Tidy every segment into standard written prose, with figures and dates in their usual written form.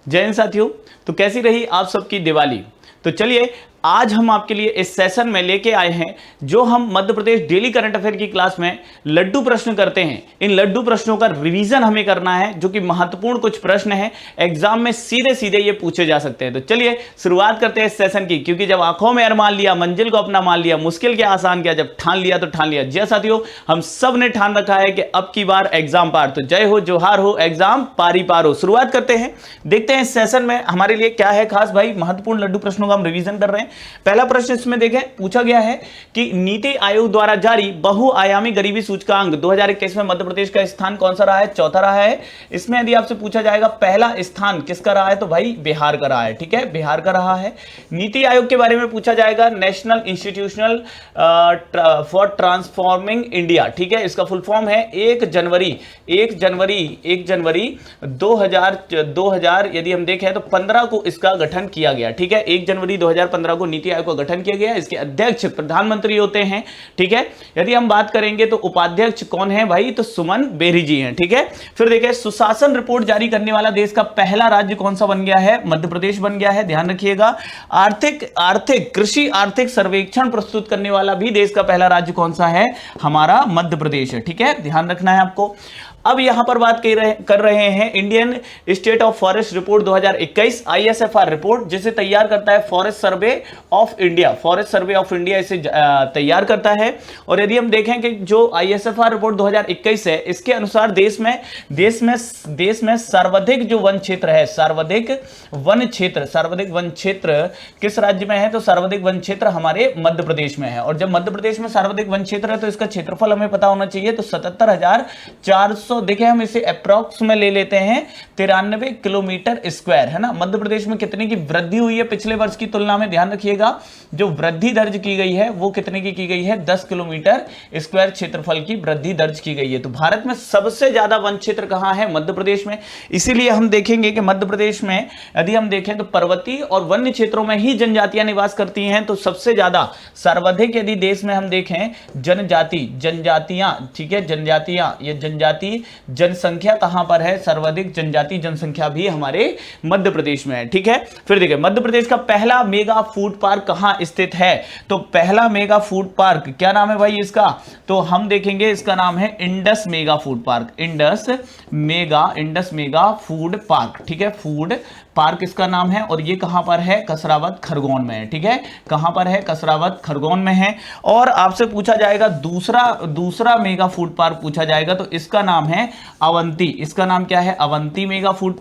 जय हिंद साथियों। तो कैसी रही आप सबकी दिवाली? तो चलिए आज हम आपके लिए इस सेशन में लेके आए हैं जो हम Madhya Pradesh daily current affair की क्लास में लड्डू प्रश्न करते हैं। इन लड्डू प्रश्नों का रिवीजन हमें करना है, जो कि महत्वपूर्ण कुछ प्रश्न हैं, एग्जाम में सीधे सीधे ये पूछे जा सकते हैं। तो चलिए शुरुआत करते हैं इस सेशन की, क्योंकि जब आंखों में अरमान लिया, मंजिल को अपना मान लिया, मुश्किल के आसान किया, जब ठान लिया तो ठान लिया। जय साथियों, हम सब ने ठान रखा है कि अब की बार एग्जाम पार। तो जय हो, जोहार हो, एग्जाम पारी पार हो। शुरुआत करते हैं, देखते हैं इस सेशन में हमारे लिए क्या है खास। भाई महत्वपूर्ण लड्डू प्रश्नों का हम रिवीजन कर रहे हैं। पहला प्रश्न इसमें देखें, पूछा गया है कि नीति आयोग द्वारा जारी बहुआयामी गरीबी सूचकांक 2021 में मध्य प्रदेश का स्थान कौन सा रहा है? चौथा रहा है। इसमें यदि आपसे पूछा जाएगा पहला स्थान किसका रहा है, तो भाई बिहार का रहा है। ठीक है, बिहार का रहा है। नीति आयोग के बारे में पूछा जाएगा, national institutional for transforming India. ठीक है, इसका फुल फॉर्म है 1 जनवरी 2000 यदि हम देखें तो 15 को इसका गठन किया गया। ठीक है, 1 जनवरी 2015 को नीति आयोग का गठन किया गया। इसके अध्यक्ष प्रधानमंत्री होते हैं। ठीक है, यदि हम बात करेंगे तो उपाध्यक्ष कौन है भाई, तो सुमन बेरी जी हैं। ठीक है, फिर देखिए सुशासन रिपोर्ट जारी करने वाला देश का पहला राज्य कौन सा बन गया है? मध्य प्रदेश बन गया है, ध्यान रखिएगा। कृषि आर्थिक सर्वेक्षण प्रस्तुत करने वाला भी देश का पहला राज्य कौन सा है? हमारा मध्य प्रदेश है। ठीक है, ध्यान रखना है आपको। अब यहां पर बात कर रहे हैं Indian state of forest report 2021 ISFR report, जिसे तैयार करता है फॉरेस्ट सर्वे ऑफ इंडिया इसे तैयार करता है। और यदि हम देखें कि जो ISFR रिपोर्ट 2021 है, इसके अनुसार देश में सर्वाधिक जो वन क्षेत्र है, सर्वाधिक वन क्षेत्र किस राज्य में है? तो सर्वाधिक वन क्षेत्र हमारे मध्य प्रदेश में है। और जब मध्य प्रदेश में सर्वाधिक वन क्षेत्र है तो इसका क्षेत्रफल हमें पता होना चाहिए, तो 77,400 देखें, हम इसे अप्रॉक्स में ले लेते हैं 93 किलोमीटर स्क्वायर, है ना। मध्य प्रदेश में कितने की वृद्धि हुई है पिछले वर्ष की तुलना में? ध्यान रखिएगा, जो वृद्धि दर्ज की गई है वो कितने की गई है? 10 किलोमीटर स्क्वायर क्षेत्रफल की वृद्धि दर्ज की गई है। तो भारत में सबसे ज्यादा वन क्षेत्र कहां है? मध्य प्रदेश में। इसीलिए हम देखेंगे कि मध्य प्रदेश में यदि हम देखें तो पर्वतीय और वन्य क्षेत्रों में ही जनजातियां निवास करती हैं। तो सबसे ज्यादा सर्वाधिक यदि देश में हम देखें जनजातियां, ठीक है, जनजाति जनसंख्या कहां पर है? सर्वाधिक जनजाति जनसंख्या भी हमारे मध्य प्रदेश में है। ठीक है, फिर देखिए मध्य प्रदेश का पहला मेगा फूड पार्क कहां स्थित है? तो पहला मेगा फूड पार्क क्या नाम है भाई इसका? तो हम देखेंगे इसका नाम है Indus mega food park. Indus mega food park. ठीक है, फूड पार्क इसका नाम है, और ये कहां पर है? कसरावत खरगोन में है। ठीक है, कहां पर है? कसरावत खरगोन में है। और आपसे पूछा जाएगा दूसरा मेगा फूड पार्क पूछा जाएगा, तो इसका नाम है अवंती। इसका नाम क्या है? Avanti mega food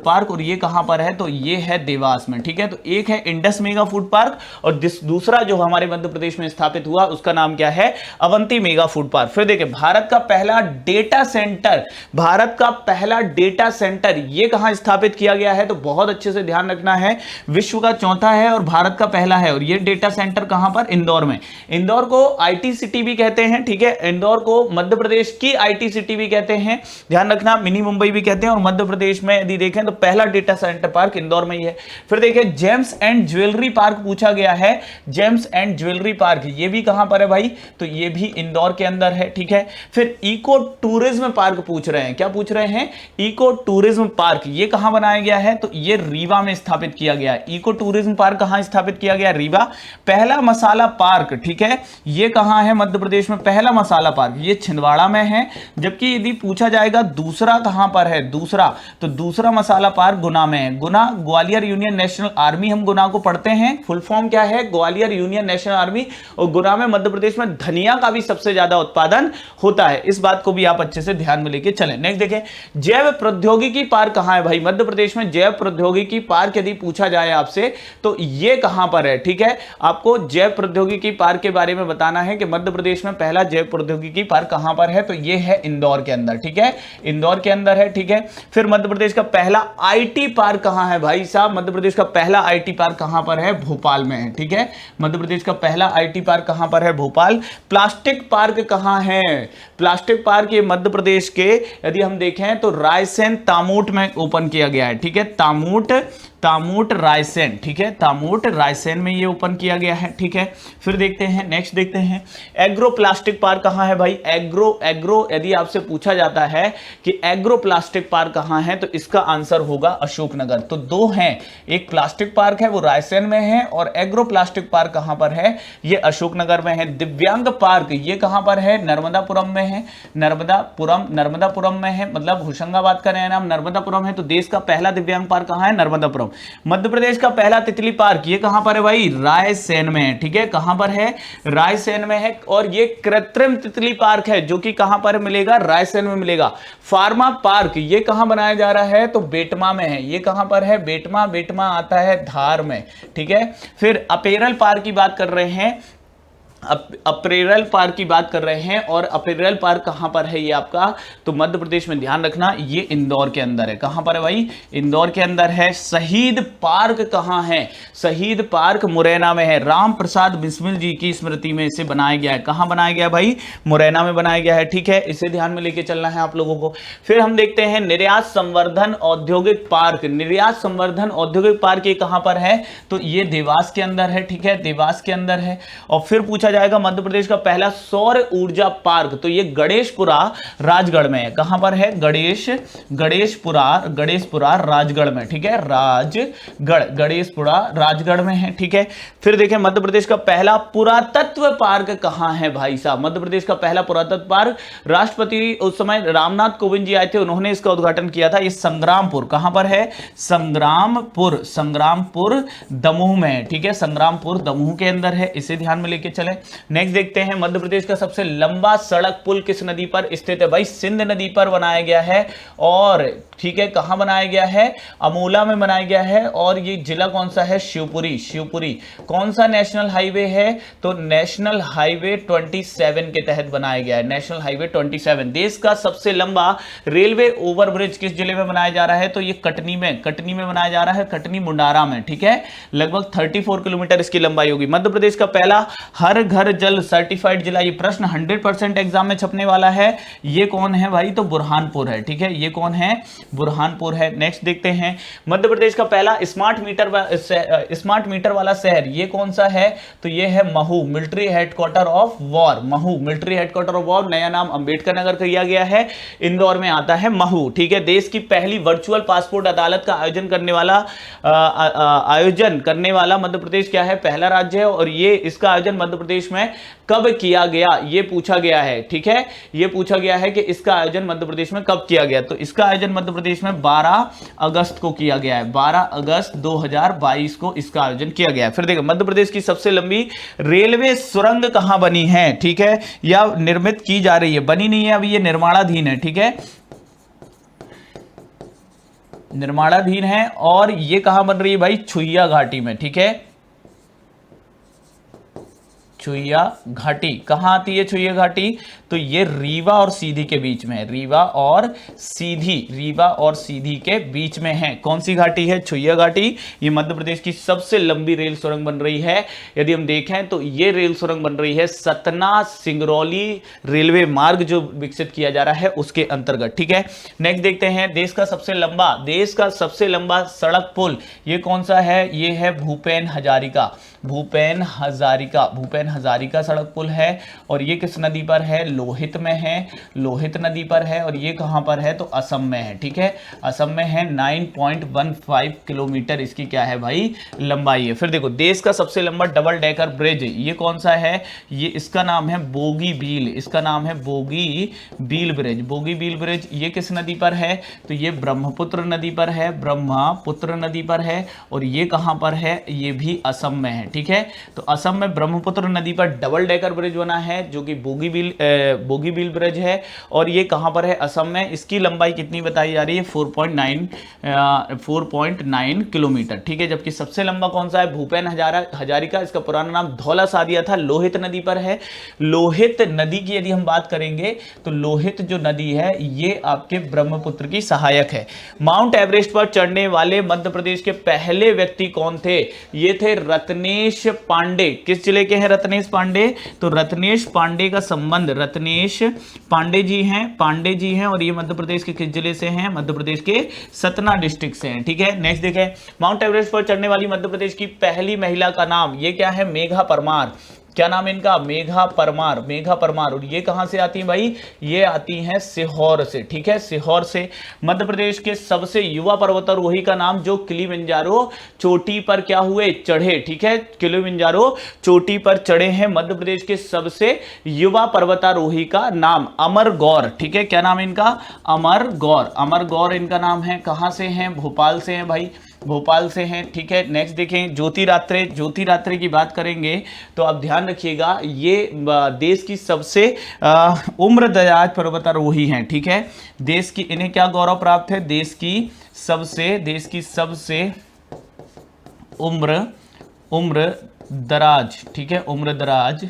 park. और ये कहां पर है? तो ये है देवास में। ठीक है, तो एक है इंडस मेगा फूड पार्क और दूसरा जो हमारे मध्य प्रदेश में स्थापित हुआ उसका नाम क्या है? Avanti mega food park. फिर देखिए भारत का पहला डेटा सेंटर ये कहां स्थापित किया गया है? तो बहुत अच्छे से ध्यान रखना है, विश्व का चौथा है और भारत का पहला है। और ये डेटा सेंटर कहां पर? इंदौर में। इंदौर को IT सिटी भी कहते हैं। ठीक है, इंदौर को मध्य प्रदेश की IT सिटी भी कहते हैं, ध्यान रखना, मिनी मुंबई भी कहते हैं। और मध्य प्रदेश में यदि देखें तो पहला डेटा सेंटर पार्क इंदौर में ही है। फिर देखिए जेम्स एंड ज्वेलरी पार्क पूछा गया है। जेम्स एंड ज्वेलरी पार्क ये भी कहां पर है भाई? तो ये भी इंदौर के अंदर है। ठीक है, फिर इको टूरिज्म पार्क पूछ रहे हैं। क्या पूछ रहे हैं? इको टूरिज्म पार्क ये कहां बनाया गया है? तो ये रीवा में स्थापित किया गया है। इको टूरिज्म पार्क कहां स्थापित किया गया? रीवा। पहला मसाला पार्क, ठीक है, ये कहां है मध्य प्रदेश में? पहला मसाला पार्क ये छिंदवाड़ा में है। जबकि यदि पूछा जाएगा दूसरा कहां पर है, तो दूसरा मसाला पार्क गुना में है। Guna Gwalior union national army, हम गुना को पढ़ते हैं, फुल फॉर्म क्या है? Gwalior union national army. और गुना में मध्य प्रदेश में धनिया का भी सबसे ज्यादा उत्पादन होता है। इस बात को भी आप अच्छे से ध्यान में लेके चलें। नेक्स्ट देखें, जैव प्रौद्योगिकी पार्क कहां है भाई? मध्य प्रदेश में जैव प्रौद्योगिकी पार्क यदि पूछा जाए आपसे तो ये कहां पर है? ठीक है, आपको जैव प्रौद्योगिकी पार्क के बारे में बताना है कि मध्य प्रदेश में पहला जैव प्रौद्योगिकी पार्क कहां पर है? तो ये है इंदौर के अंदर। ठीक है, इंदौर के अंदर है। ठीक है, फिर मध्य प्रदेश का पहला IT पार्क कहां है भाई साहब? मध्य प्रदेश का पहला IT पार्क कहां पर है? भोपाल में है। ठीक है, मध्य प्रदेश का पहला IT पार्क कहां पर है? भोपाल। प्लास्टिक पार्क कहां है? प्लास्टिक पार्क ये मध्य प्रदेश के यदि हम देखें तो रायसेन तामूट में ओपन किया गया है। ठीक है, तामोट रायसेन, ठीक है, तामोट रायसेन में ये ओपन किया गया है, ठीक है। फिर देखते हैं, नेक्स्ट देखते हैं, एग्रो प्लास्टिक पार्क कहां है भाई? एग्रो यदि आपसे पूछा जाता है कि एग्रो प्लास्टिक पार्क कहां है, तो इसका आंसर होगा अशोकनगर। तो दो हैं, एक प्लास्टिक पार्क है वो रायसेन में है, और एग्रो प्लास्टिक पार्क कहां पर है? ये अशोकनगर में है। दिव्यांग पार्क ये कहां पर है? नर्मदापुरम में है, नर्मदापुरम में है, मतलब होशंगाबाद का नया नाम नर्मदापुरम है। तो देश का पहला दिव्यांग पार्क कहां है? नर्मदापुरम। मध्य प्रदेश का पहला तितली पार्क ये कहां पर है भाई? रायसेन में है, ठीक है। कहां पर है? रायसेन में है। और ये कृत्रिम तितली पार्क है जो कि कहां पर मिलेगा? रायसेन में मिलेगा। फार्मा पार्क ये कहां बनाया जा रहा है? तो बेटमा में है। ये कहां पर है? बेटमा आता है धार में, ठीक है। फिर अपेरल पार्क की बात कर रहे हैं, अपेरल पार्क की बात कर रहे हैं, और अपेरल पार्क कहां पर है ये आपका? तो मध्य प्रदेश में, ध्यान रखना ये इंदौर के अंदर है। कहां पर है भाई? इंदौर के अंदर है। शहीद पार्क कहां है? शहीद पार्क मुरैना में है। राम प्रसाद बिस्मिल जी की स्मृति में इसे बनाया गया है। कहां बनाया गया भाई? मुरैना में बनाया गया है, ठीक है। इसे ध्यान में लेके चलना है आप लोगों को। फिर हम देखते हैं निर्यात संवर्धन औद्योगिक पार्क। निर्यात संवर्धन औद्योगिक पार्क ये कहां पर है? तो ये देवास के अंदर है, ठीक है, देवास के अंदर है। और फिर पूछा जाएगा मध्य प्रदेश का पहला सौर ऊर्जा पार्क, तो ये गणेशपुरा राजगढ़ में है। कहां पर है? गणेशपुरा राजगढ़ में, ठीक है, गणेशपुरा राजगढ़ में है, ठीक है। फिर देखें मध्य प्रदेश का पहला पुरातत्व पार्क कहां है भाई साहब? मध्य प्रदेश का पहला पुरातत्व पार्क, राष्ट्रपति उस समय रामनाथ कोविंद जी आए थे, उन्होंने इसका उद्घाटन किया था। ये संग्रामपुर, कहां पर है? संग्रामपुर दमोह में, ठीक है, संग्रामपुर दमोह के अंदर है। इसे ध्यान में लेके चले। नेक्स्ट देखते हैं, मध्य प्रदेश का सबसे लंबा सड़क पुल किस नदी पर स्थित है भाई? सिंध नदी पर बनाया गया है। और ठीक है, कहां बनाया गया है? अमोला में बनाया गया है। और ये जिला कौन सा है? शिवपुरी। कौन सा नेशनल हाईवे है? तो नेशनल हाईवे 27 के तहत बनाया गया है, नेशनल हाईवे 27। देश का सबसे लंबा रेलवे ओवरब्रिज किस जिले में बनाया जा रहा है? तो ये कटनी में बनाया जा रहा है, कटनी मुंडारा में, ठीक है। लगभग 34 किलोमीटर इसकी लंबाई होगी। मध्य प्रदेश का पहला हर घर जल सर्टिफाइड जिला, ये प्रश्न 100% एग्जाम में छपने वाला है। ये कौन है भाई? तो बुरहानपुर है, ठीक है। ये कौन है? बुरहानपुर है। नेक्स्ट देखते हैं, मध्य प्रदेश का पहला स्मार्ट मीटर वाला शहर ये कौन सा है? तो ये है Mhow, military headquarter of war. Mhow military headquarter of war, नया नाम अंबेडकर नगर किया गया है, इंदौर में आता है महू, ठीक है। देश की पहली वर्चुअल पासपोर्ट अदालत का आयोजन करने वाला मध्य प्रदेश क्या है? पहला राज्य है। और ये इसका आयोजन मध्य प्रदेश में कब किया गया ये पूछा गया है, ठीक है। ये पूछा गया है कि इसका आयोजन मध्य प्रदेश में कब किया गया, तो इसका आयोजन मध्य प्रदेश में 12 अगस्त को किया गया है। 12 अगस्त 2022 को इसका आयोजन किया गया है। फिर देखो, मध्य प्रदेश की सबसे लंबी रेलवे सुरंग कहां बनी है, ठीक है, या निर्मित की जा रही है, बनी नहीं है अभी, ये निर्माणाधीन है, ठीक है, निर्माणाधीन है। और ये कहां बन रही है भाई? छुइया घाटी में, ठीक है। छुइया घाटी कहां आती है? छुइया घाटी तो ये रीवा और सीधी के बीच में है, रीवा और सीधी के बीच में है। कौन सी घाटी है? छुइया घाटी। ये मध्य प्रदेश की सबसे लंबी रेल सुरंग बन रही है। यदि हम देखें तो ये रेल सुरंग बन रही है सतना सिंगरौली रेलवे मार्ग जो विकसित किया जा रहा है उसके अंतर्गत, ठीक है। नेक्स्ट देखते हैं, देश का सबसे लंबा सड़क पुल ये कौन सा है? ये है भूपेन हजारिका सड़क पुल है। और ये किस नदी पर है? लोहित में है, लोहित नदी पर है। और ये कहां पर है? तो असम में है, ठीक है, असम में है। 9.15 किलोमीटर इसकी क्या है भाई? लंबाई है। फिर देखो, देश का सबसे लंबा डबल डेकर ब्रिज ये कौन सा है? ये इसका नाम है बोगीबील, इसका नाम है बोगीबील ब्रिज। ये किस नदी पर है? तो ये ब्रह्मपुत्र नदी पर है। और ये कहां पर है? ये भी असम में है, ठीक है। तो असम में ब्रह्मपुत्र नदी पर डबल डेकर ब्रिज बना है जो कि बोगीबील ब्रिज है। और ये कहां पर है? असम में। इसकी लंबाई कितनी बताई जा रही है? 4.9 किलोमीटर, ठीक है। जबकि सबसे लंबा कौन सा है? भूपेन हजारिका, इसका पुराना नाम धौला सादिया था, लोहित नदी पर है। लोहित नदी की यदि हम बात करेंगे तो लोहित जो नदी है ये आपके ब्रह्मपुत्र की सहायक है। माउंट एवरेस्ट पर चढ़ने वाले मध्य प्रदेश के पहले व्यक्ति कौन थे? ये थे रत्नेश पांडे। किस जिले के हैं रत्नेश पांडे, तो रत्नेश पांडे का संबंध, रत्नेश पांडे जी हैं और ये मध्य प्रदेश के किस जिले से हैं? मध्य प्रदेश के सतना डिस्ट्रिक्ट से हैं, ठीक है। नेक्स्ट देखें, माउंट एवरेस्ट पर चढ़ने वाली मध्य प्रदेश की पहली महिला का नाम, ये क्या है? मेघा परमार। क्या नाम है इनका? मेघा परमार, मेघा परमार। और ये कहां से आती है भाई? ये आती हैं सीहोर से, ठीक है, सीहोर से। मध्य प्रदेश के सबसे युवा पर्वतारोही का नाम, जो किलिमंजारो चोटी पर क्या हुए? चढ़े, ठीक है, किलिमंजारो चोटी पर चढ़े हैं मध्य प्रदेश के सबसे युवा पर्वतारोही का नाम अमर गौर, ठीक है। क्या नाम है इनका? अमर गौर, अमर गौर इनका नाम है। कहां से हैं? भोपाल से हैं भाई, भोपाल से हैं, ठीक है। नेक्स्ट देखें, ज्योति रात्रे, ज्योति रात्रे की बात करेंगे तो आप ध्यान रखिएगा, ये देश की सबसे उम्रदराज पर्वतारोही हैं, ठीक है। देश की, इन्हें क्या गौरव प्राप्त है? देश की सबसे उम्र दराज, ठीक है, उम्र दराज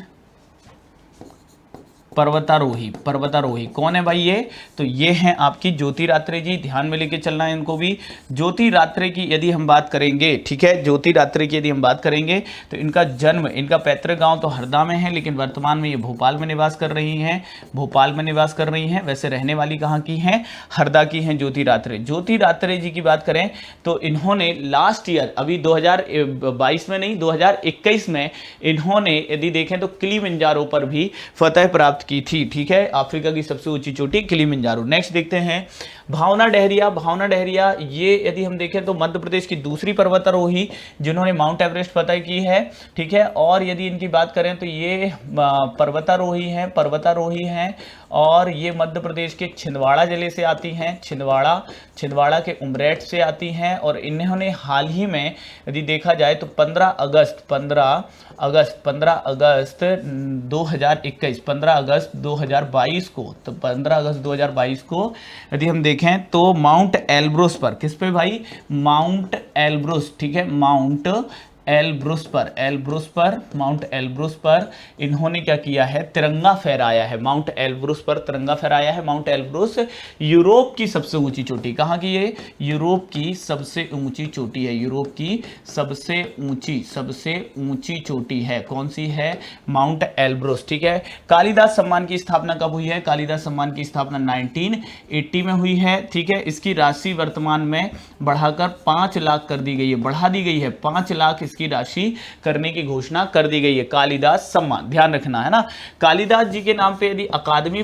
पर्वतारोही कौन है भाई? ये तो ये हैं आपकी ज्योति रात्रे जी, ध्यान में लेके चलना है इनको भी। ज्योति रात्रे की यदि हम बात करेंगे, ठीक है, ज्योति रात्रे की यदि हम बात करेंगे तो इनका जन्म, इनका पैतृक गांव तो हरदा में है, लेकिन वर्तमान में ये भोपाल में निवास कर रही हैं, भोपाल में निवास कर रही हैं। वैसे रहने वाली कहाँ की हैं? हरदा की हैं ज्योति रात्रे। ज्योति रात्रे जी की बात करें तो इन्होंने लास्ट ईयर, अभी 2022 में नहीं, 2021 में इन्होंने यदि देखें तो किलिमंजारो पर भी फतह प्राप्त की थी, ठीक है, अफ्रीका की सबसे ऊंची चोटी किलिमंजारो। नेक्स्ट देखते हैं भावना डहरिया। भावना डहरिया ये यदि हम देखें तो मध्य प्रदेश की दूसरी पर्वतारोही जिन्होंने माउंट एवरेस्ट फतह की है, ठीक है। और यदि इनकी बात करें तो ये पर्वतारोही हैं और ये मध्य प्रदेश के छिंदवाड़ा जिले से आती हैं, छिंदवाड़ा के उमरेठ से आती हैं। और इन्होंने हाल ही में यदि देखा जाए तो 15 अगस्त 2022 को, तो 15 अगस्त 2022 को यदि हम देखें तो माउंट एल्ब्रुस पर, किस पे भाई? माउंट एल्ब्रुस, ठीक है, माउंट एल्ब्रुस पर इन्होंने क्या किया है? तिरंगा फहराया है। माउंट एल्ब्रुस पर तिरंगा फहराया है। माउंट एल्ब्रुस यूरोप की सबसे ऊंची चोटी, कहाँ की है? यूरोप की सबसे ऊंची चोटी है, यूरोप की सबसे ऊंची चोटी है। कौन सी है? माउंट एल्ब्रुस, ठीक है। कालिदास सम्मान की स्थापना कब हुई है? कालिदास सम्मान की स्थापना 1980 में हुई है, ठीक है। इसकी राशि वर्तमान में बढ़ाकर 5 लाख कर दी गई है, बढ़ा दी गई है, 5 लाख की राशि करने की घोषणा कर दी गई है। कालिदास सम्मान, ध्यान रखना है ना। कालिदास जी के नाम पे यदि अकादमी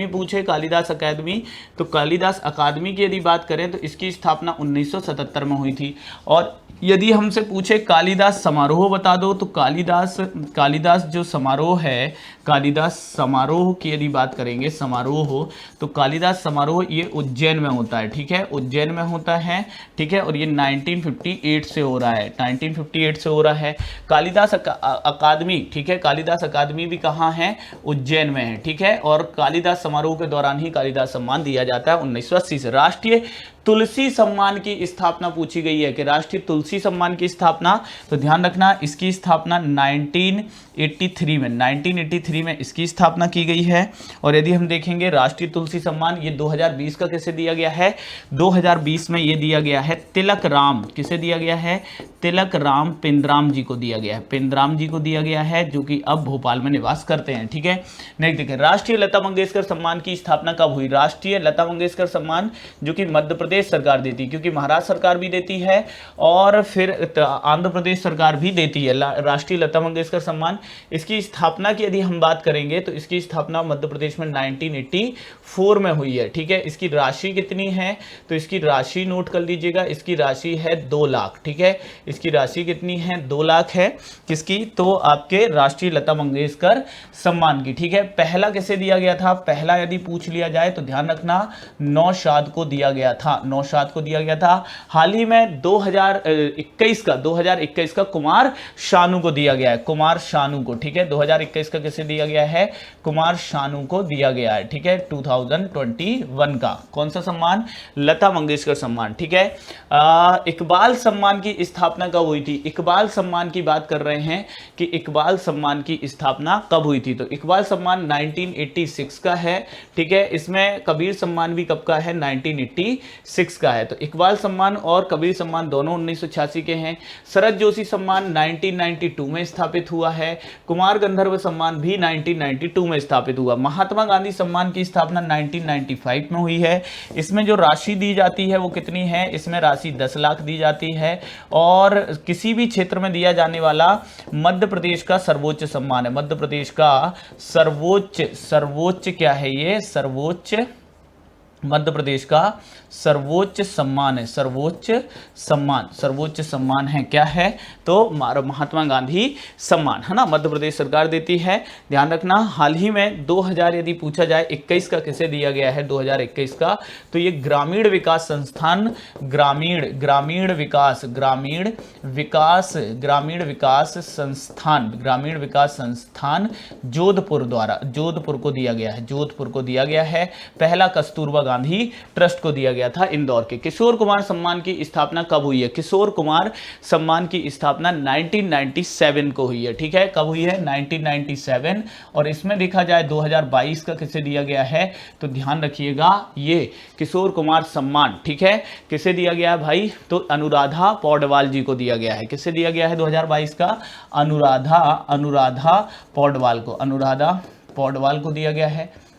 पूछे कालिदास अकादमी, तो कालिदास अकादमी की यदि बात करें तो इसकी स्थापना 1977 में हुई थी। और यदि हमसे पूछे कालिदास समारोह बता दो, तो कालिदास जो समारोह है, कालिदास समारोह की यदि बात करेंगे, समारोह, तो कालिदास समारोह ये उज्जैन में होता है, ठीक है, उज्जैन में होता है, ठीक है। और ये 1958 से हो रहा है, 1958 से हो रहा है। कालिदास अकादमी, ठीक है, कालिदास अकादमी भी कहाँ है? उज्जैन में है, ठीक है। और कालिदास समारोह के दौरान ही कालिदास सम्मान दिया जाता है 1980 से। राष्ट्रीय तुलसी सम्मान की स्थापना पूछी गई है कि राष्ट्रीय तुलसी सम्मान की स्थापना, तो ध्यान रखना इसकी स्थापना 1983 में इसकी स्थापना की गई है। और यदि हम देखेंगे राष्ट्रीय तुलसी सम्मान ये 2020 का किसे दिया गया है? 2020 में ये दिया गया है तिलक राम, किसे दिया गया है? तिलक राम पेंद्राम जी को दिया गया है, पेंद्राम जी को दिया गया है, जो कि अब भोपाल में निवास करते हैं, ठीक है। नेक्स्ट देखें, राष्ट्रीय लता मंगेशकर सम्मान की स्थापना कब हुई? राष्ट्रीय लता मंगेशकर सम्मान जो कि मध्य प्रदेश सरकार देती है, क्योंकि महाराष्ट्र सरकार भी देती है और फिर आंध्र प्रदेश सरकार भी देती है राष्ट्रीय लता मंगेशकर सम्मान। इसकी स्थापना की यदि हम बात करेंगे तो इसकी स्थापना मध्य प्रदेश में 1984 में हुई है, ठीक है। इसकी राशि कितनी है? तो इसकी राशि नोट कर लीजिएगा, इसकी राशि है 2 लाख, ठीक है। इसकी राशि कितनी है? 2 लाख है। किसकी? तो आपके राष्ट्रीय लता मंगेशकर सम्मान की, ठीक है। पहला किसे दिया गया था? पहला यदि पूछ लिया जाए तो ध्यान रखना नौशाद को दिया गया था, नौशाद को दिया गया था। हाल ही में 2021 का कुमार शानू को दिया गया है, कुमार शानू को, ठीक है। 2021 का किसे दिया गया है? कुमार शानू को दिया गया है, ठीक है। 2021 का कौन सा सम्मान? लता मंगेशकर सम्मान, ठीक है। इकबाल सम्मान की स्थापना स्थापना कब हुई थी? इकबाल सम्मान की बात कर रहे हैं कि इकबाल सम्मान की स्थापना कब हुई थी। तो इकबाल सम्मान 1986 का है, ठीक है। इसमें कबीर सम्मान भी कब का है? 1986 का है। तो इकबाल सम्मान और कबीर सम्मान दोनों 1986 के हैं। शरद जोशी सम्मान 1992 में स्थापित हुआ है। कुमार गंधर्व सम्मान भी 1992 में स्थापित हुआ। महात्मा गांधी सम्मान की स्थापना 1995 में हुई है। इसमें जो राशि दी जाती है वो कितनी है? इसमें राशि 10 लाख दी जाती है और किसी भी क्षेत्र में दिया जाने वाला मध्य प्रदेश का सर्वोच्च सम्मान है। मध्य प्रदेश का सर्वोच्च क्या है? ये सर्वोच्च, मध्य प्रदेश का सर्वोच्च सम्मान है। सर्वोच्च सम्मान है, क्या है? तो महात्मा गांधी सम्मान, है ना, मध्य प्रदेश सरकार देती है। ध्यान रखना, हाल ही में 2000 यदि पूछा जाए 21 का किसे दिया गया है? 2021 का, तो ये ग्रामीण विकास संस्थान, ग्रामीण विकास संस्थान जोधपुर को दिया गया है। पहला कस्तूरबा गांधी ट्रस्ट को दिया गया था इंदौर के। किशोर कुमार सम्मान की स्थापना कब हुई है? किशोर कुमार सम्मान की स्थापना 1997 को हुई है, ठीक है। कब हुई है? 1997। और इसमें देखा जाए 2022 का किसे दिया गया है? तो ध्यान रखिएगा, ये किशोर कुमार सम्मान, ठीक है, किसे दिया गया है भाई? तो अनुराधा पौडवाल जी को दिया गया है। किसे दिया गया है 2022 का? अनुराधा पौडवाल को दिया गया है।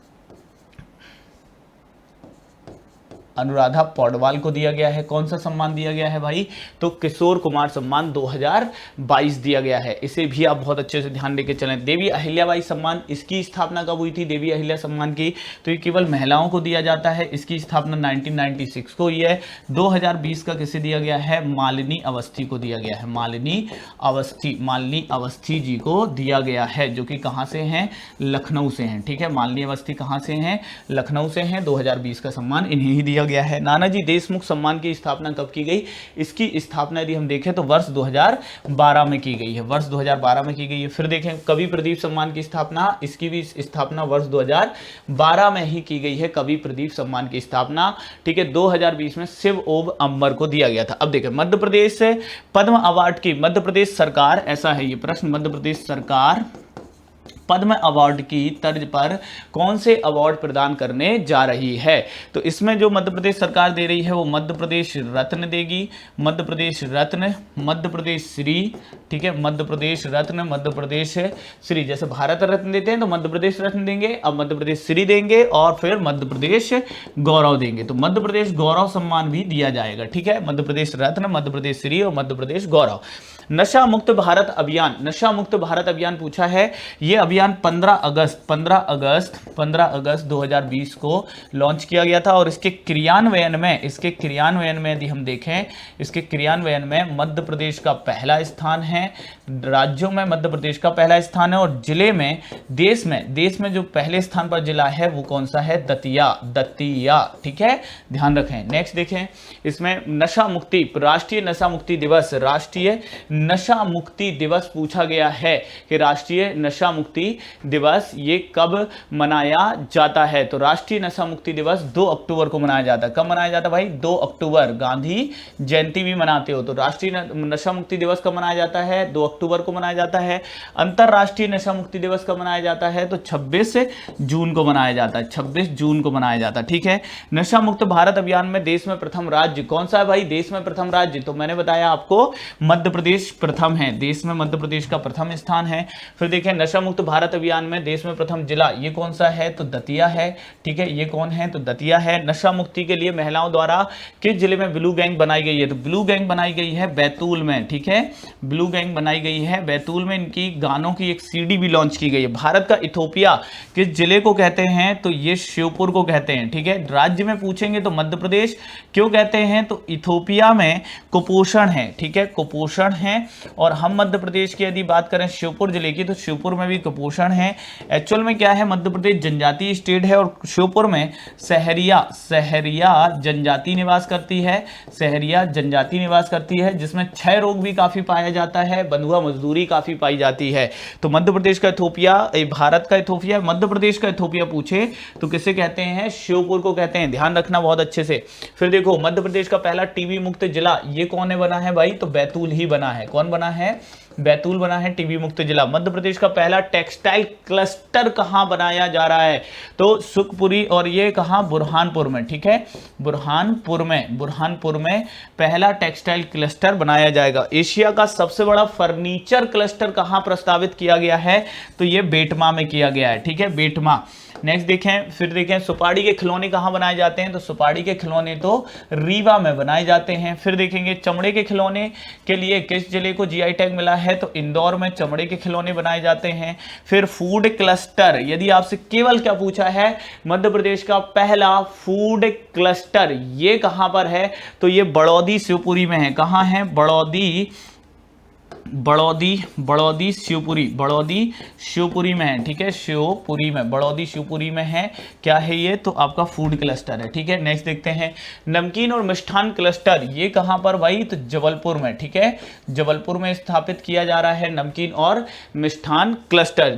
अनुराधा पौडवाल को दिया गया है। कौन सा सम्मान दिया गया है भाई? तो किशोर कुमार सम्मान 2022 दिया गया है। इसे भी आप बहुत अच्छे से ध्यान देके चलें। देवी अहिल्याबाई सम्मान, इसकी स्थापना कब हुई थी? देवी अहिल्या सम्मान की, तो ये केवल महिलाओं को दिया जाता है। इसकी स्थापना 1996 को हुई है। 2020 का किसे दिया गया है? मालिनी अवस्थी को दिया गया है। मालिनी अवस्थी जी को दिया गया है, जो कि कहां से हैं? लखनऊ से हैं, ठीक है। मालिनी अवस्थी कहां से हैं? लखनऊ से हैं। 2020 का सम्मान इन्हें ही दिया गया है। नानाजी देशमुख सम्मान की स्थापना कब की गई? इसकी स्थापना यदि हम देखें तो वर्ष 2012 में की गई है। फिर देखें कवि प्रदीप सम्मान की स्थापना, इसकी भी स्थापना वर्ष 2012 में ही की गई है। कवि प्रदीप सम्मान की स्थापना, ठीक है, 2020 में शिव ओम अंबर को दिया गया था। अब देखें मध्य प्रदेश से पद्म अवार्ड की मध्य प्रदेश सरकार, ऐसा है ये प्रश्न, मध्य प्रदेश सरकार पद्म अवार्ड की तर्ज पर कौन से अवार्ड प्रदान करने जा रही है? तो इसमें जो मध्य प्रदेश सरकार दे रही है वो मध्य प्रदेश रत्न देगी, मध्य प्रदेश श्री, ठीक है, मध्य प्रदेश रत्न, मध्य प्रदेश श्री। जैसे भारत रत्न देते हैं तो मध्य प्रदेश रत्न देंगे, अब मध्य प्रदेश श्री देंगे और फिर मध्य प्रदेश गौरव देंगे। तो मध्य प्रदेश गौरव सम्मान भी दिया जाएगा, ठीक है, मध्य प्रदेश रत्न, मध्य प्रदेश श्री और मध्य प्रदेश गौरव। नशा मुक्त भारत अभियान पूछा है। ये अभियान 15 अगस्त 2020 को लॉन्च किया गया था और इसके क्रियान्वयन में यदि हम देखें, इसके क्रियान्वयन में मध्य प्रदेश का पहला स्थान है। राज्यों में मध्य प्रदेश का पहला स्थान है और जिले में देश में जो पहले स्थान पर जिला है वो कौन सा है? दतिया, ठीक है, ध्यान रखें। नेक्स्ट देखें, इसमें नशा मुक्ति, राष्ट्रीय नशा मुक्ति दिवस पूछा गया है कि राष्ट्रीय नशा मुक्ति दिवस ये कब मनाया जाता है? तो राष्ट्रीय नशा मुक्ति दिवस 2 अक्टूबर को मनाया जाता है। कब मनाया जाता है भाई? 2 अक्टूबर। गांधी जयंती भी मनाते हो तो राष्ट्रीय नशा मुक्ति दिवस कब मनाया जाता है? 2 अक्टूबर को मनाया जाता है। अंतरराष्ट्रीय नशा मुक्ति दिवस कब मनाया जाता है? तो 26 जून को मनाया जाता है। 26 जून को मनाया जाता है, ठीक है। नशा मुक्त भारत अभियान में देश में प्रथम राज्य कौन सा है भाई? देश में प्रथम राज्य, तो मैंने बताया आपको मध्य प्रदेश प्रथम है, देश में मध्य प्रदेश का प्रथम स्थान है। फिर देखें नशा मुक्त भारत अभियान में देश में प्रथम जिला ये कौन सा है? तो दतिया है, ठीक है, ये कौन है? तो दतिया है। नशा मुक्ति के लिए महिलाओं द्वारा किस जिले में ब्लू गैंग बनाई गई है? तो ब्लू गैंग बनाई गई है बैतूल में, ठीक है, ब्लू गैंग बनाई गई है बैतूल में। इनकी गानों की एक सीडी भी लॉन्च की गई है। भारत का इथोपिया किस जिले को कहते हैं? तो ये श्योपुर को कहते हैं, ठीक है। राज्य में पूछेंगे तो मध्य प्रदेश। क्यों कहते हैं? तो इथोपिया में कुपोषण है, ठीक है, कुपोषण है हैं। और हम मध्य प्रदेश की यदि बात करें श्योपुर जिले की, तो श्योपुर में भी कुपोषण है। एक्चुअल में क्या है, मध्य प्रदेश जनजातीय स्टेट है और श्योपुर में सहरिया जनजाति निवास करती है, सहरिया जनजाति निवास करती है, जिसमें क्षय रोग भी काफी पाया जाता है, बंधुआ मजदूरी काफी पाई जाती है। तो मध्य प्रदेश का इथोपिया, भारत का इथोपिया, मध्य प्रदेश का इथोपिया पूछे तो किसे कहते हैं, श्योपुर को कहते हैं, ध्यान रखना बहुत अच्छे से। फिर देखो मध्य प्रदेश का पहला टीबी मुक्त जिला ये कौन है बना है भाई, तो बैतूल ही बना है। कौन बना है, बैतूल बना है टीबी मुक्त जिला। मध्य प्रदेश का पहला टेक्सटाइल क्लस्टर कहां बनाया जा रहा है, तो सुखपुरी, और ये कहां, बुरहानपुर में, ठीक है, बुरहानपुर में पहला टेक्सटाइल क्लस्टर बनाया जाएगा। एशिया का सबसे बड़ा फर्नीचर क्लस्टर कहां प्रस्तावित किया गया है, तो ये बेटमा में किया गया है, ठीक है, बेटमा। नेक्स्ट देखें, फिर देखें सुपारी के खिलौने कहां बनाए जाते हैं, तो सुपारी के खिलौने तो रीवा में बनाए जाते हैं। फिर देखेंगे चमड़े के खिलौने के लिए किस जिले को जीआई टैग मिला है, तो इंदौर में चमड़े के खिलौने बनाए जाते हैं। फिर फूड क्लस्टर, यदि आपसे केवल क्या पूछा है, मध्य प्रदेश का पहला फूड क्लस्टर ये कहां पर है, तो ये बड़ौदी शिवपुरी में है। कहां है, बड़ौदी शिवपुरी में है, ठीक है, शिवपुरी में, बड़ौदी शिवपुरी में है। क्या है ये, तो आपका फूड क्लस्टर है, ठीक है। नेक्स्ट देखते हैं नमकीन और मिष्ठान क्लस्टर ये कहां पर भाई, तो जबलपुर में, ठीक है, जबलपुर में स्थापित किया जा रहा है नमकीन और मिष्ठान क्लस्टर।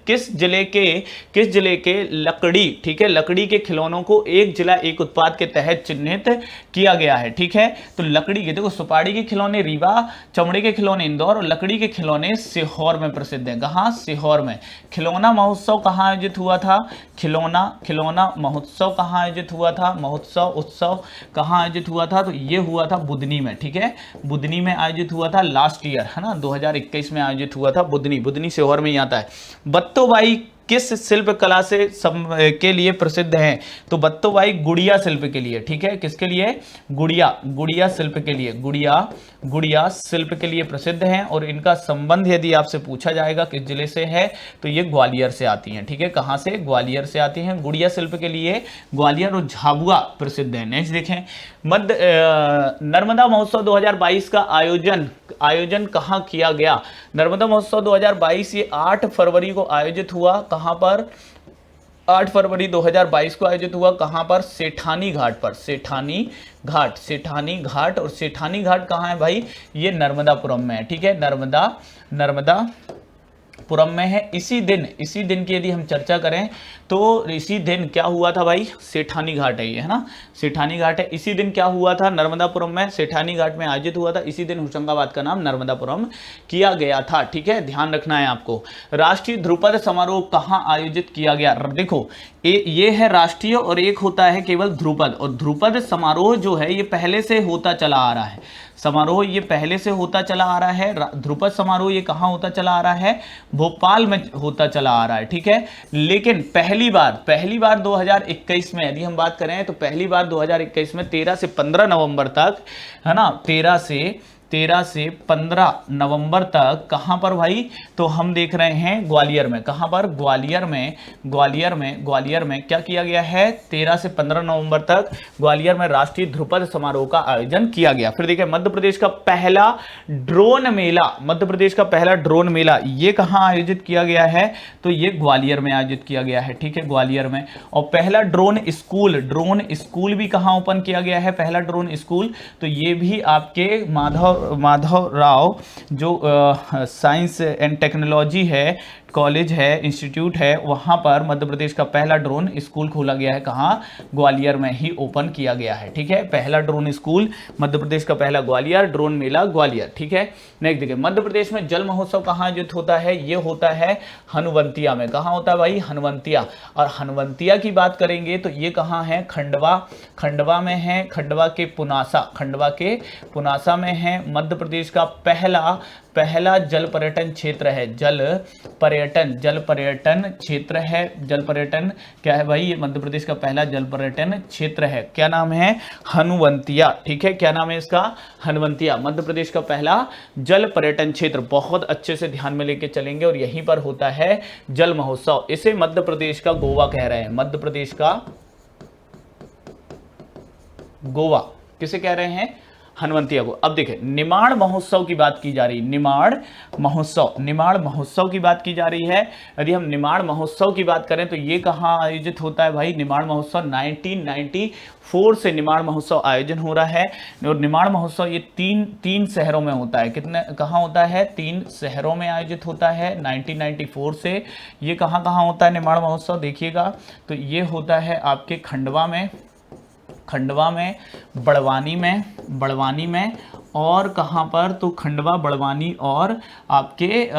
किस जिले के लकड़ी, ठीक है, लकड़ी के खिलौनों को एक जिला एक उत्पाद के तहत चिन्हित किया गया है, ठीक है। तो लकड़ी के, देखो सुपारी के खिलौने रीवा, चमड़े के खिलौने इंदौर और लकड़ी के खिलौने सीहोर में प्रसिद्ध हैं। कहां, सीहोर में। खिलौना महोत्सव कहां आयोजित हुआ था, खिलौना महोत्सव कहां आयोजित हुआ था, उत्सव कहां आयोजित हुआ था, तो ये हुआ था बुधनी में, ठीक है, बुधनी में आयोजित हुआ था लास्ट ईयर, है ना, 2021 में आयोजित हुआ था बुधनी सीहोर में ही आता है। बत्तोबाई किस शिल्प कला से के लिए प्रसिद्ध हैं, तो बत्तोबाई गुड़िया शिल्प के लिए, ठीक है, किसके लिए, गुड़िया शिल्प के लिए, गुड़िया शिल्प के लिए प्रसिद्ध हैं। और इनका संबंध यदि आपसे पूछा जाएगा किस जिले से है, तो ये ग्वालियर से आती हैं, ठीक है, कहां से, ग्वालियर से आती हैं। गुड़िया शिल्प के लिए ग्वालियर और झाबुआ प्रसिद्ध है। नेक्स्ट देखें नर्मदा महोत्सव 2022 का आयोजन कहां किया गया, नर्मदा महोत्सव 2022 ये 8 फरवरी को आयोजित हुआ। कहां पर, 8 फरवरी 2022 को आयोजित हुआ, कहां पर, सेठानी घाट पर, सेठानी घाट। और सेठानी घाट कहां है भाई, ये नर्मदापुरम में है, ठीक है, नर्मदापुरम में है। इसी दिन की यदि हम चर्चा करें तो इसी दिन क्या हुआ था भाई, सेठानी घाट है ये, है ना, सेठानी घाट है। इसी दिन क्या हुआ था, नर्मदापुरम में, सेठानी घाट में आयोजित हुआ था। इसी दिन होशंगाबाद का नाम नर्मदापुरम किया गया था, ठीक है, ध्यान रखना है आपको। राष्ट्रीय ध्रुपद समारोह कहां आयोजित किया गया, देखो ये है राष्ट्रीय और एक होता है केवल ध्रुपद। और ध्रुपद समारोह जो है ये पहले से होता चला आ रहा है, समारोह ये पहले से होता चला आ रहा है। ध्रुपद समारोह ये कहां होता चला आ रहा है, भोपाल में होता चला आ रहा है, ठीक है। लेकिन पहली बार 2021 में यदि हम बात करें तो पहली बार 2021 में 13 से 15 नवंबर तक, है ना, 13 से 15 नवंबर तक कहां पर भाई, तो हम देख रहे हैं ग्वालियर में। कहां पर, ग्वालियर में क्या किया गया है, 13 से 15 नवंबर तक ग्वालियर में राष्ट्रीय ध्रुपद समारोह का आयोजन किया गया। फिर देखिए मध्य प्रदेश का पहला ड्रोन मेला ये कहां आयोजित किया गया है, तो ये ग्वालियर में आयोजित किया गया है, ठीक है, ग्वालियर में। और पहला ड्रोन स्कूल भी कहां ओपन किया गया है, पहला ड्रोन स्कूल, तो ये भी आपके माधव राव जो साइंस एंड टेक्नोलॉजी है, कॉलेज है, इंस्टीट्यूट है, वहां पर मध्य प्रदेश का पहला ड्रोन स्कूल खोला गया है। कहां, ग्वालियर में ही ओपन किया गया है, ठीक है, पहला ड्रोन स्कूल मध्य प्रदेश का पहला ग्वालियर, ड्रोन मेला ग्वालियर, ठीक है। नेक्स्ट देखिए मध्य प्रदेश में जल महोत्सव कहां आयोजित होता है, ये होता है हनुवंतिया में। कहां होता है भाई, हनुवंतिया। और हनुवंतिया की बात करेंगे तो ये कहां है, खंडवा में है, खंडवा के पुनासा में है। मध्य प्रदेश का पहला जल पर्यटन क्षेत्र है, जल पर्यटन क्षेत्र है। जल पर्यटन क्या है भाई, ये मध्य प्रदेश का पहला जल पर्यटन क्षेत्र है। क्या नाम है, हनुवंतिया, ठीक है, क्या नाम है इसका, हनुवंतिया, मध्य प्रदेश का पहला जल पर्यटन क्षेत्र। बहुत अच्छे से ध्यान में लेके चलेंगे और यहीं पर होता है जल महोत्सव। इसे मध्य प्रदेश का गोवा कह रहे हैं, मध्य प्रदेश का गोवा किसे कह रहे हैं, हनुवंतिया को। अब देखें निमाड़ महोत्सव की बात की जा रही, निमाड़ महोत्सव की बात की जा रही है। यदि हम निमाड़ महोत्सव की बात करें तो ये कहाँ आयोजित होता है भाई? निमाड़ महोत्सव 1994 से निमाड़ महोत्सव आयोजन हो रहा है। और निमाड़ महोत्सव ये तीन शहरों में होता है। कितने, कहाँ होता है? 3 शहरों में आयोजित होता है 1994 से। ये कहाँ कहाँ होता है निमाड़ महोत्सव? देखिएगा तो ये होता है आपके खंडवा में, बड़वानी में और कहाँ पर? तो खंडवा, बड़वानी और आपके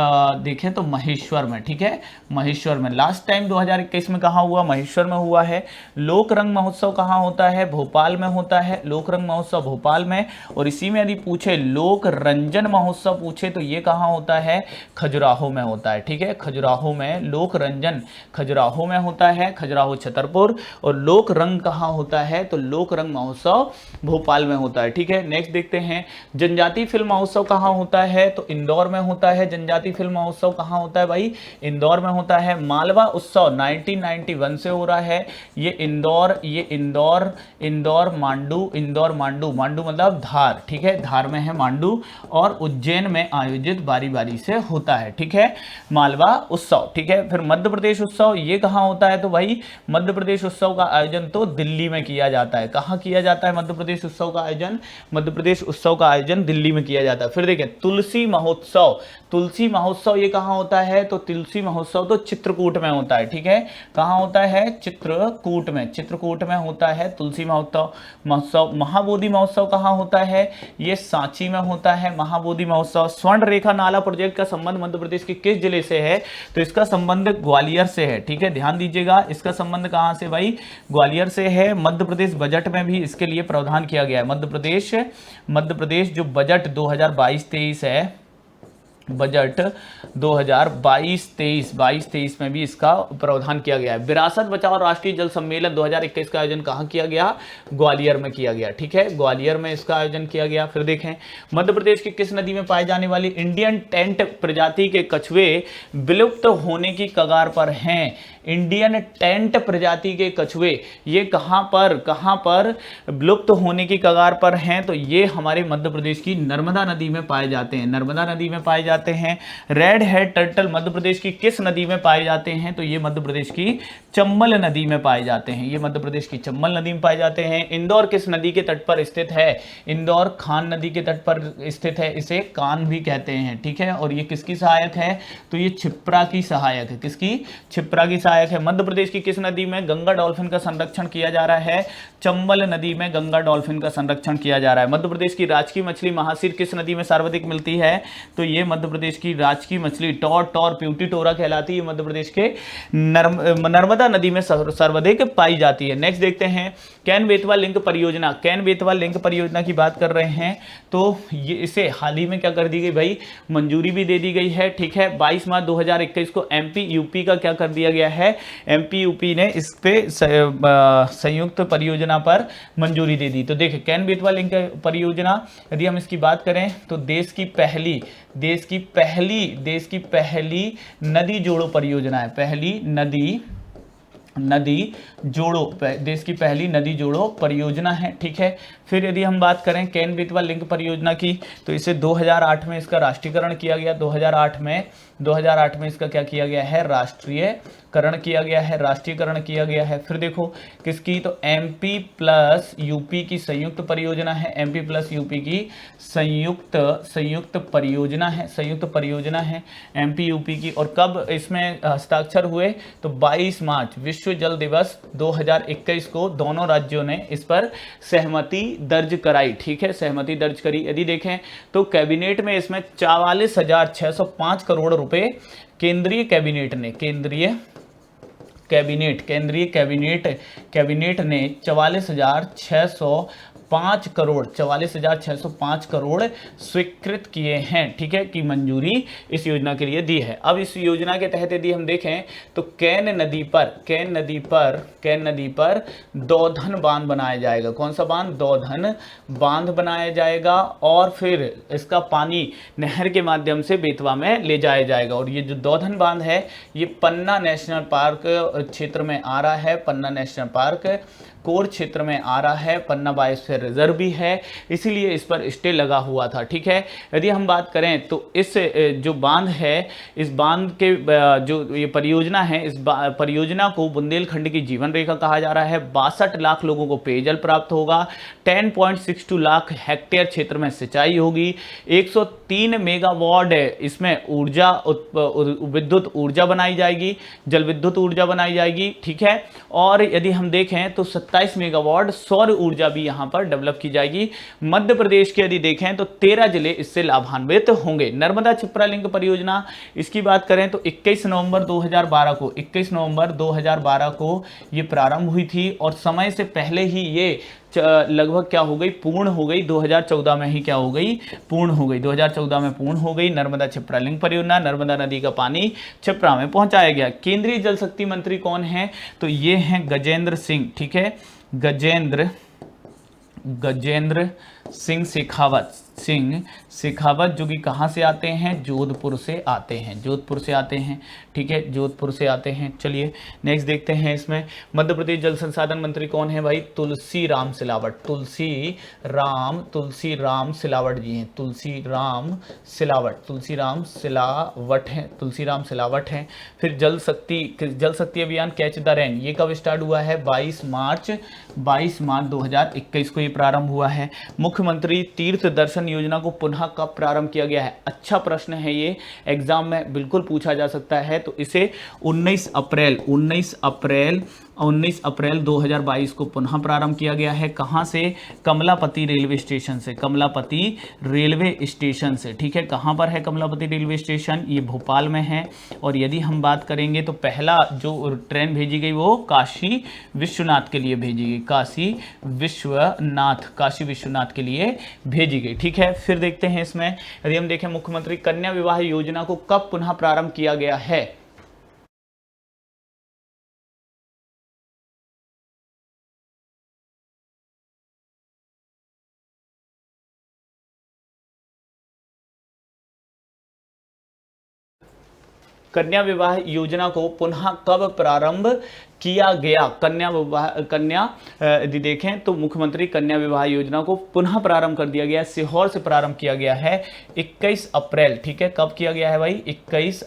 देखें तो महेश्वर में। ठीक है, महेश्वर में। लास्ट टाइम 2021 में कहाँ हुआ? महेश्वर में हुआ है। लोक रंग महोत्सव कहाँ होता है? भोपाल में होता है। लोक रंग महोत्सव भोपाल में। और इसी में यदि पूछे लोक रंजन महोत्सव पूछे तो ये कहाँ होता है? खजुराहो में होता है। ठीक है, खजुराहो में लोक रंजन खजुराहो में होता है, खजुराहो छतरपुर। और लोक रंग कहाँ होता है? तो लोक रंग महोत्सव भोपाल में होता है। ठीक है, नेक्स्ट देखते हैं जनजातीय फिल्म महोत्सव कहाँ होता है? तो इंदौर में होता है। जनजातीय फिल्म महोत्सव कहाँ होता है भाई? इंदौर में होता है। मालवा उत्सव 1991 से हो रहा है। ये इंदौर मांडू मतलब धार। ठीक है, धार में है मांडू। और उज्जैन में आयोजित बारी बारी से होता है। ठीक है, मालवा उत्सव। ठीक है, फिर मध्य प्रदेश उत्सव ये कहाँ होता है? तो भाई मध्य प्रदेश उत्सव का आयोजन तो दिल्ली में किया जाता है। कहाँ किया जाता है मध्य प्रदेश उत्सव का आयोजन? मध्य प्रदेश उत्सव का आयोजन दिल्ली में किया जाता है। फिर देखें तुलसी महोत्सव ये कहाँ होता है? तो तुलसी महोत्सव तो चित्रकूट में होता है। ठीक है, कहाँ होता है? चित्रकूट में होता है तुलसी महोत्सव। महाबोधि महोत्सव कहाँ होता है? ये सांची में होता है महाबोधि महोत्सव। स्वर्ण रेखा नाला प्रोजेक्ट का संबंध मध्य प्रदेश के किस जिले से है? तो इसका संबंध ग्वालियर से है। ठीक है, ध्यान दीजिएगा, इसका संबंध कहाँ से भाई? ग्वालियर से है। मध्य प्रदेश बजट में भी इसके लिए प्रावधान किया गया है। मध्य प्रदेश जो बजट 2022-23 है, बजट 2022-23 में भी इसका प्रावधान किया गया है। विरासत बचाओ राष्ट्रीय जल सम्मेलन 2021 का आयोजन कहाँ किया गया? ग्वालियर में किया गया। ठीक है, ग्वालियर में इसका आयोजन किया गया। फिर देखें मध्य प्रदेश की किस नदी में पाए जाने वाली इंडियन टेंट प्रजाति के कछुए विलुप्त होने की कगार पर हैं? इंडियन टेंट प्रजाति के कछुए ये कहाँ पर विलुप्त होने की कगार पर हैं? तो ये हमारे मध्य प्रदेश की नर्मदा नदी में पाए जाते हैं। Red head turtle Madhya Pradesh की किस नदी में पाए जाते हैं? तो ये मध्य प्रदेश की चंबल नदी में पाए जाते हैं। इंदौर किस नदी के तट पर स्थित है? इंदौर खान नदी के तट पर स्थित है। इसे कान भी कहते हैं। ठीक है, और ये किसकी सहायक है? तो ये क्षिप्रा की सहायक है। किसकी? क्षिप्रा की सहायक है। मध्य प्रदेश की किस नदी में गंगा डॉल्फिन का संरक्षण किया जा रहा है? चंबल नदी में गंगा डॉल्फिन का संरक्षण किया जा रहा है। मध्य प्रदेश की राजकीय मछली महासीर किस नदी में सर्वाधिक मिलती है? तो ये मध्य प्रदेश की राजकीय मछली टॉर प्यूटी टोरा कहलाती है। मध्य प्रदेश के नर्मदा नदी में सर्वाधिक पाई जाती है। नेक्स्ट देखते हैं कैन बेतवा लिंक परियोजना की बात कर रहे हैं। तो ये इसे हाल ही में क्या कर दी गई भाई? मंजूरी भी दे दी गई है। ठीक है, 22 मार्च 2021 को एमपी यूपी का क्या कर दिया गया है? एमपी यूपी ने इस पे संयुक्त परियोजना पर मंजूरी दे दी। तो देखिए कैन बेतवा लिंक परियोजना यदि हम इसकी बात करें तो देश की पहली नदी जोड़ो परियोजना है। देश की पहली नदी जोड़ो परियोजना है। ठीक है, फिर यदि हम बात करें कैन बेतवा लिंक परियोजना की तो इसे 2008 में इसका राष्ट्रीयकरण किया गया। 2008 में इसका क्या किया गया है? राष्ट्रीयकरण किया गया है। फिर देखो किसकी? तो एमपी प्लस यूपी की संयुक्त परियोजना है। एमपी प्लस यूपी की संयुक्त परियोजना है एमपी यूपी की। और कब इसमें हस्ताक्षर हुए? तो 22 मार्च विश्व जल दिवस 2021 को दोनों राज्यों ने इस पर सहमति दर्ज कराई। ठीक है, सहमति दर्ज करी। यदि देखें तो कैबिनेट में इसमें 44,605 करोड़ रुपए केंद्रीय कैबिनेट ने 44,605 करोड़ स्वीकृत किए हैं। ठीक है, की मंजूरी इस योजना के लिए दी है। अब इस योजना के तहत यदि हम देखें तो कैन नदी पर दौधन बांध बनाया जाएगा। कौन सा बांध? दौधन बांध बनाया जाएगा और फिर इसका पानी नहर के माध्यम से बेतवा में ले जाया जाएगा। और ये जो दौधन बांध है ये पन्ना नेशनल पार्क क्षेत्र में आ रहा है। पन्ना नेशनल पार्क कोर क्षेत्र में आ रहा है, पन्ना बायोस्फीयर रिजर्व भी है, इसीलिए इस पर स्टे लगा हुआ था। ठीक है, यदि हम बात करें तो इस जो बांध है, इस बांध के जो ये परियोजना है, इस परियोजना को बुंदेलखंड की जीवन रेखा कहा जा रहा है। 62 लाख लोगों को पेयजल प्राप्त होगा, 10.62 लाख हेक्टेयर क्षेत्र में सिंचाई होगी, 103 मेगावाट इसमें ऊर्जा विद्युत ऊर्जा बनाई जाएगी, जल विद्युत ऊर्जा बनाई जाएगी। ठीक है, और यदि हम देखें तो 27 मेगावाट सौर ऊर्जा भी यहां पर डेवलप की जाएगी। मध्य प्रदेश के यदि देखें तो 13 जिले इससे लाभान्वित होंगे। नर्मदा क्षिप्रा लिंक परियोजना, इसकी बात करें तो 21 नवंबर 2012 को ये प्रारंभ हुई थी और समय से पहले ही ये लगभग क्या हो गई, पूर्ण हो गई। 2014 में ही क्या हो गई, पूर्ण हो गई। 2014 में पूर्ण हो गई नर्मदा क्षिप्रा लिंक परियोजना। नर्मदा नदी का पानी क्षिप्रा में पहुंचाया गया। केंद्रीय जल शक्ति मंत्री कौन है, तो ये हैं गजेंद्र सिंह। ठीक है, गजेंद्र सिंह शेखावत, जो कि कहाँ से आते हैं, जोधपुर से आते हैं, जोधपुर से आते हैं। ठीक है, जोधपुर से आते हैं। चलिए नेक्स्ट देखते हैं इसमें मध्य प्रदेश जल संसाधन मंत्री कौन है भाई, तुलसी राम सिलावट जी हैं, तुलसी राम सिलावट हैं। फिर जल शक्ति अभियान कैच द रेन, ये कब स्टार्ट हुआ है, 22 मार्च 2021 को ये प्रारंभ हुआ है। मुख्यमंत्री तीर्थ दर्शन योजना को पुनः कब प्रारंभ किया गया है, अच्छा प्रश्न है ये, एग्जाम में बिल्कुल पूछा जा सकता है। तो इसे 19 अप्रैल 2022 को पुनः प्रारंभ किया गया है। कहां से, कमलापति रेलवे स्टेशन से। ठीक है, कहां पर है कमलापति रेलवे स्टेशन, ये भोपाल में है। और यदि हम बात करेंगे तो पहला जो ट्रेन भेजी गई वो काशी विश्वनाथ के लिए भेजी गई, काशी विश्वनाथ के लिए भेजी गई। ठीक है, फिर देखते हैं इसमें यदि हम देखें मुख्यमंत्री कन्या विवाह योजना को कब पुनः प्रारंभ किया गया है, कन्या विवाह योजना को पुनः कब प्रारंभ किया गया। यदि देखें तो मुख्यमंत्री कन्या विवाह योजना को पुनः प्रारंभ कर दिया गया, सीहोर से प्रारंभ किया गया है 21 अप्रैल। ठीक है, कब किया गया है भाई, 21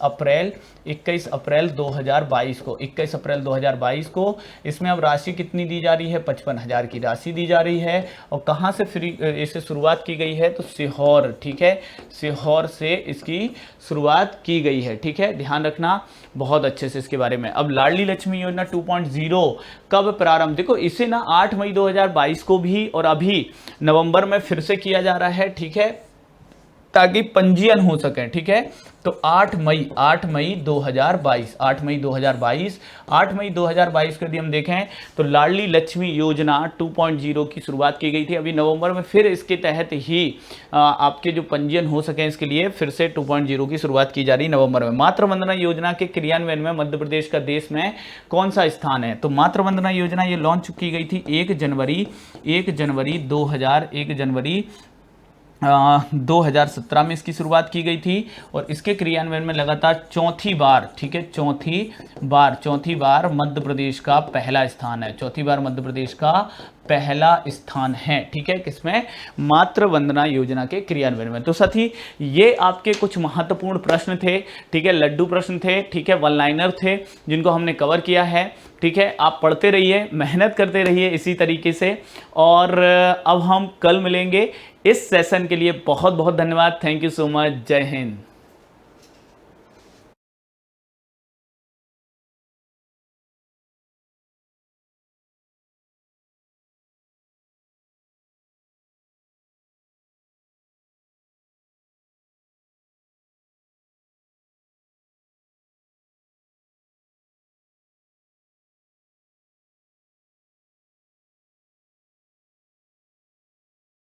अप्रैल 2022 को, 21 अप्रैल 2022 को। इसमें अब राशि कितनी दी जा रही है, 55,000 की राशि दी जा रही है। और कहां से फ्री इसे शुरुआत की गई है, तो सीहोर। ठीक है, सीहोर से इसकी शुरुआत की गई है। ठीक है, ध्यान रखना बहुत अच्छे से इसके बारे में। अब लाडली लक्ष्मी योजना 2.0 कब प्रारंभ, देखो इसे ना 8 मई 2022 को भी और अभी नवंबर में फिर से किया जा रहा है। ठीक है, ताकि पंजीयन हो सके। ठीक है, तो 8 मई 2022 को यदि हम देखें तो लाडली लक्ष्मी योजना 2.0 की शुरुआत की गई थी। अभी नवंबर में फिर इसके तहत ही आपके जो पंजीयन हो सके इसके लिए फिर से 2.0 की शुरुआत की जा रही है नवंबर में। मातृ वंदना योजना के क्रियान्वयन में मध्य प्रदेश का देश में कौन सा स्थान है, तो मातृ वंदना योजना ये लॉन्च की गई थी 1 जनवरी 2017 में इसकी शुरुआत की गई थी और इसके क्रियान्वयन में लगातार चौथी बार, ठीक है, चौथी बार मध्य प्रदेश का पहला स्थान है, चौथी बार मध्य प्रदेश का पहला स्थान है। ठीक है, किसमें, मातृ वंदना योजना के क्रियान्वयन में। तो साथी ये आपके कुछ महत्वपूर्ण प्रश्न थे। ठीक है, लड्डू प्रश्न थे। ठीक है, वन लाइनर थे जिनको हमने कवर किया है। ठीक है, आप पढ़ते रहिए, मेहनत करते रहिए इसी तरीके से। और अब हम कल मिलेंगे। इस सेशन के लिए बहुत बहुत धन्यवाद। Thank you so much. जय हिंद।